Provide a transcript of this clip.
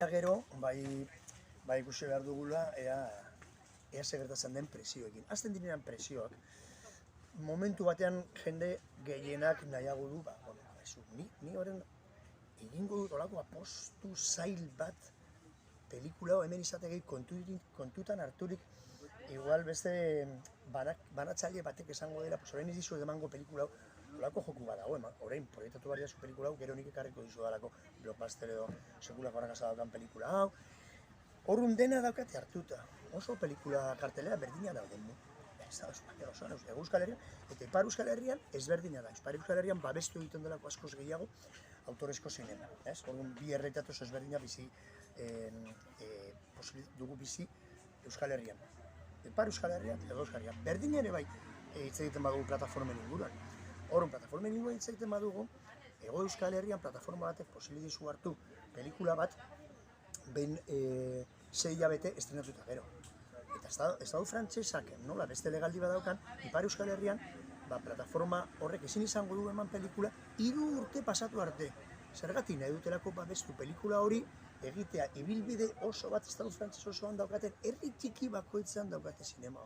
Gero, bai ikusi behar dugula, ea ze gertatzen den presioekin. Azten dinean presioak, momentu batean jende gehienak nahiago du, ni horren egingo dut olako apostu zail bat pelikula hemen izategi kontutan harturik, igual beste banatzaile batek esango dela, orain ez dizuet emango pelikula hau, olako joku bat dago, orain proiektatu behar dizu pelikula hau, gero nik ekarriko dizu dalako blockbuster edo sekulako harakasa daukan pelikula hau. Horrun dena daukate hartuta, oso pelikula kartelera berdina dauden mu. Euskal Herrian, eta Ipar Euskal Herrian ezberdina da. Ipar Euskal Herrian babestu egiten delako askoz gehiago autorezko zinema. Orduan bi erreitatu ezberdina dugu bizi Euskal Herrian. Ipar Euskal Herrian edo Euskal Herrian. Berdin ere bai hitz egiten badugu plataformen inguruan. Horren plataformen inguruan hitz egiten badugu, Ego Euskal Herrian plataforma batek posibilizu hartu pelikula bat behin 6 hilabete estrenatuta gero. Eta Estatu frantsesak nola beste legaldi badaukan, Ipar Euskal Herrian plataforma horrek ezin izango du eman pelikula 3 urte pasatu arte. Zergatik nahi dutelako babestu pelikula hori egitea ibilbide oso bat Estatu frantses osoan daukaten herri txiki bakoitzean daukate zinema hori.